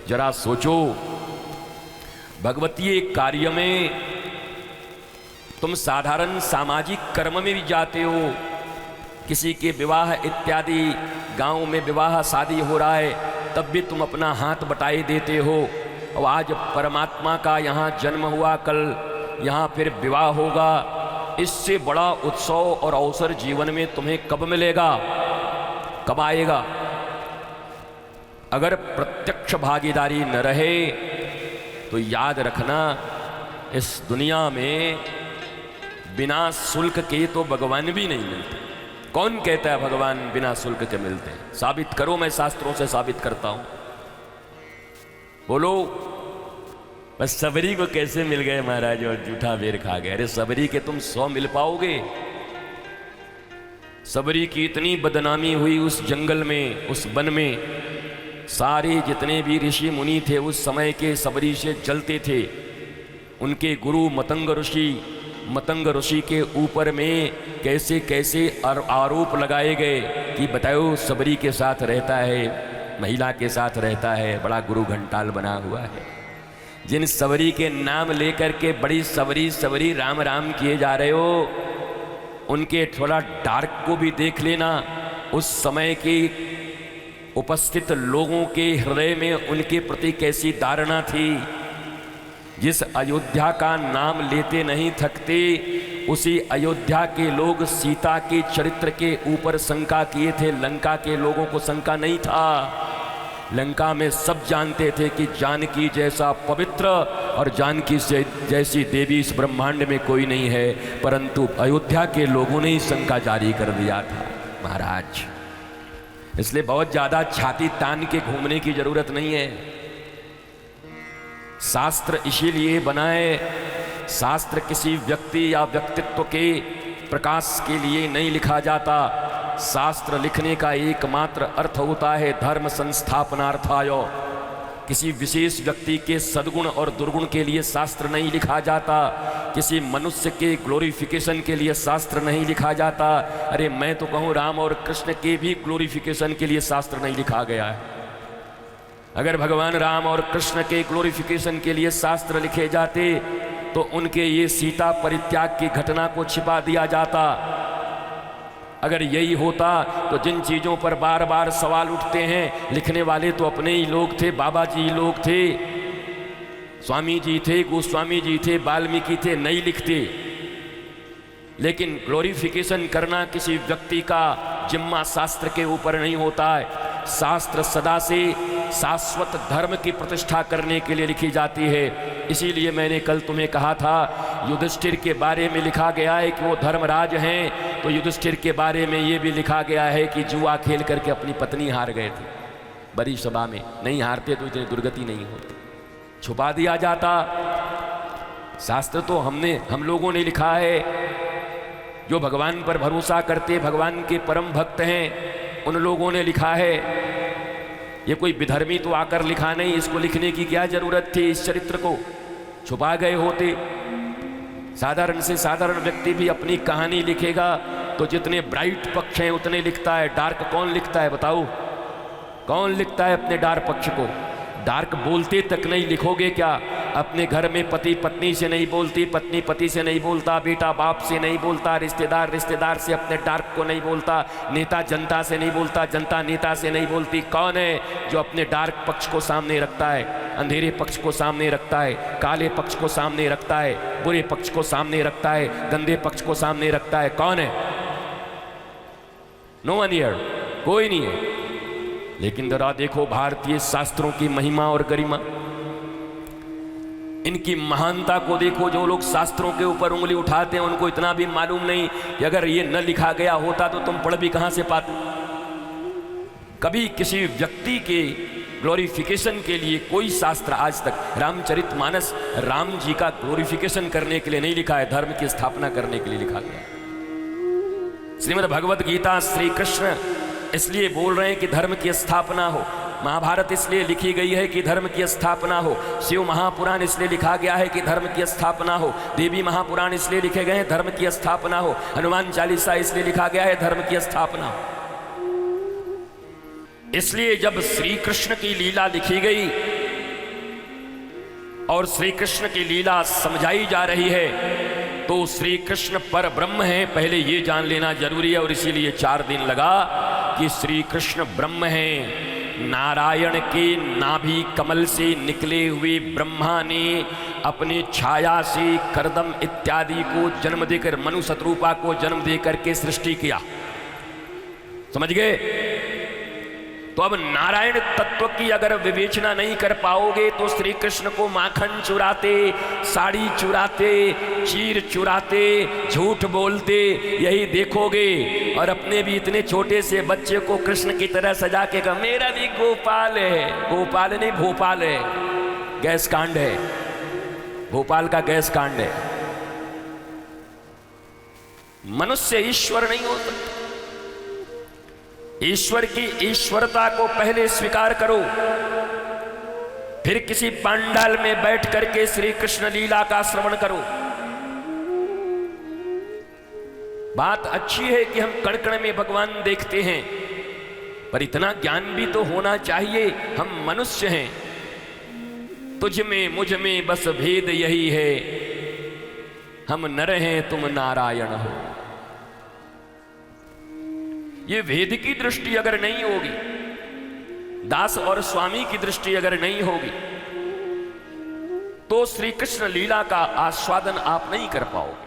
जरा सोचो, भगवतीय कार्य में तुम साधारण सामाजिक कर्म में भी जाते हो, किसी के विवाह इत्यादि, गांव में विवाह शादी हो रहा है तब भी तुम अपना हाथ बटाई देते हो। और आज परमात्मा का यहाँ जन्म हुआ, कल यहाँ फिर विवाह होगा, इससे बड़ा उत्सव और अवसर जीवन में तुम्हें कब मिलेगा, कब आएगा? अगर प्रत्यक्ष भागीदारी न रहे तो याद रखना, इस दुनिया में बिना शुल्क के तो भगवान भी नहीं मिलते। कौन कहता है भगवान बिना शुल्क के मिलते हैं? साबित करो, मैं शास्त्रों से साबित करता हूं। बोलो, बस सबरी को कैसे मिल गए महाराज और जूठा बेर खा गए? अरे सबरी के तुम 100 मिल पाओगे? सबरी की इतनी बदनामी हुई उस जंगल में, उस वन में, सारे जितने भी ऋषि मुनि थे उस समय के सबरी से जलते थे। उनके गुरु मतंग ऋषि के ऊपर में कैसे कैसे आरोप लगाए गए कि बताओ सबरी के साथ रहता है, महिला के साथ रहता है, बड़ा गुरु घंटाल बना हुआ है। जिन सबरी के नाम लेकर के बड़ी सबरी राम राम किए जा रहे हो, उनके थोड़ा डार्क को भी देख लेना। उस समय के उपस्थित लोगों के हृदय में उनके प्रति कैसी धारणा थी। जिस अयोध्या का नाम लेते नहीं थकते, उसी अयोध्या के लोग सीता के चरित्र के ऊपर शंका किए थे। लंका के लोगों को शंका नहीं था। लंका में सब जानते थे कि जानकी जैसा पवित्र और जानकी से जैसी देवी इस ब्रह्मांड में कोई नहीं है, परंतु अयोध्या के लोगों ने ही शंका जारी कर दिया था महाराज। इसलिए बहुत ज्यादा छाती तान के घूमने की जरूरत नहीं है। शास्त्र इसीलिए बनाए, शास्त्र किसी व्यक्ति या व्यक्तित्व के प्रकाश के लिए नहीं लिखा जाता। शास्त्र लिखने का एकमात्र अर्थ होता है धर्म संस्थापनार्थाय। किसी विशेष व्यक्ति के सद्गुण और दुर्गुण के लिए शास्त्र नहीं लिखा जाता। किसी मनुष्य के ग्लोरिफिकेशन के लिए शास्त्र नहीं लिखा जाता। अरे मैं तो कहूँ राम और कृष्ण के भी ग्लोरिफिकेशन के लिए शास्त्र नहीं लिखा गया है। अगर भगवान राम और कृष्ण के ग्लोरिफिकेशन के लिए शास्त्र लिखे जाते तो उनके ये सीता परित्याग की घटना को छिपा दिया जाता। अगर यही होता तो जिन चीज़ों पर बार बार सवाल उठते हैं, लिखने वाले तो अपने ही लोग थे, बाबा जी लोग थे, स्वामी जी थे, गोस्वामी जी थे, वाल्मीकि थे, नहीं लिखते। लेकिन ग्लोरिफिकेशन करना किसी व्यक्ति का जिम्मा शास्त्र के ऊपर नहीं होता है। शास्त्र सदा से शाश्वत धर्म की प्रतिष्ठा करने के लिए लिखी जाती है। इसीलिए मैंने कल तुम्हें कहा था, युधिष्ठिर के बारे में लिखा गया है कि वो धर्मराज हैं, तो युधिष्ठिर के बारे में ये भी लिखा गया है कि जुआ खेल करके अपनी पत्नी हार गए थे। बड़ी सभा में नहीं हारते तो इतनी दुर्गति नहीं होती, छुपा दिया जाता। शास्त्र तो हम लोगों ने लिखा है। जो भगवान पर भरोसा करते, भगवान के परम भक्त हैं, उन लोगों ने लिखा है। ये कोई विधर्मी तो आकर लिखा नहीं, इसको लिखने की क्या जरूरत थी? इस चरित्र को छुपा गए होते। साधारण से साधारण व्यक्ति भी अपनी कहानी लिखेगा तो जितने ब्राइट पक्ष हैं उतने लिखता है। डार्क कौन लिखता है बताओ? कौन लिखता है अपने डार्क पक्ष को? डार्क बोलते तक नहीं लिखोगे क्या? अपने घर में पति पत्नी से नहीं बोलती, पत्नी पति से नहीं बोलता, बेटा बाप से नहीं बोलता, रिश्तेदार रिश्तेदार से अपने डार्क को नहीं बोलता, नेता जनता से नहीं बोलता, जनता नेता से नहीं बोलती। कौन है जो अपने डार्क पक्ष को सामने रखता है, अंधेरे पक्ष को सामने रखता है, काले पक्ष को सामने रखता है, बुरे पक्ष को सामने रखता है, गंदे पक्ष को सामने रखता है? कौन है? नो वन हियर, कोई नहीं है। लेकिन जरा देखो भारतीय शास्त्रों की महिमा और गरिमा, इनकी महानता को देखो। जो लोग शास्त्रों के ऊपर उंगली उठाते हैं उनको इतना भी मालूम नहीं कि अगर ये न लिखा गया होता तो तुम पढ़ भी कहां से पाते। कभी किसी व्यक्ति के ग्लोरिफिकेशन के लिए कोई शास्त्र आज तक, रामचरितमानस राम जी का ग्लोरिफिकेशन करने के लिए नहीं लिखा है, धर्म की स्थापना करने के लिए लिखा गया। श्रीमद् भगवत गीता श्री कृष्ण इसलिए बोल रहे हैं कि धर्म की स्थापना हो। महाभारत इसलिए लिखी गई है कि धर्म की स्थापना हो। शिव महापुराण इसलिए लिखा गया है कि धर्म की स्थापना हो। देवी महापुराण इसलिए लिखे गए हैं धर्म की स्थापना हो। हनुमान चालीसा इसलिए लिखा गया है धर्म की स्थापना हो। इसलिए जब श्री कृष्ण की लीला लिखी गई और श्री कृष्ण की लीला समझाई जा रही है, तो श्री कृष्ण पर ब्रह्म है, पहले ये जान लेना जरूरी है। और इसीलिए 4 दिन लगा कि श्री कृष्ण ब्रह्म है। नारायण के नाभि कमल से निकले हुए ब्रह्मा ने अपनी छाया से करदम इत्यादि को जन्म देकर, मनु शत्रुपा को जन्म देकर के सृष्टि किया। समझ गए? तो अब नारायण तत्व की अगर विवेचना नहीं कर पाओगे तो श्री कृष्ण को माखन चुराते, साड़ी चुराते, चीर चुराते, झूठ बोलते यही देखोगे। और अपने भी इतने छोटे से बच्चे को कृष्ण की तरह सजा के कहा मेरा भी गोपाल है। गोपाल नहीं, भोपाल है, गैस कांड है, भोपाल का गैस कांड है। मनुष्य ईश्वर नहीं हो सकता। ईश्वर की ईश्वरता को पहले स्वीकार करो, फिर किसी पंडाल में बैठ करके श्री कृष्ण लीला का श्रवण करो। बात अच्छी है कि हम कण कण में भगवान देखते हैं, पर इतना ज्ञान भी तो होना चाहिए। हम मनुष्य हैं, तुझ में मुझ में बस भेद यही है, हम नर हैं तुम नारायण हो। ये वेद की दृष्टि अगर नहीं होगी, दास और स्वामी की दृष्टि अगर नहीं होगी, तो श्री कृष्ण लीला का आस्वादन आप नहीं कर पाओगे।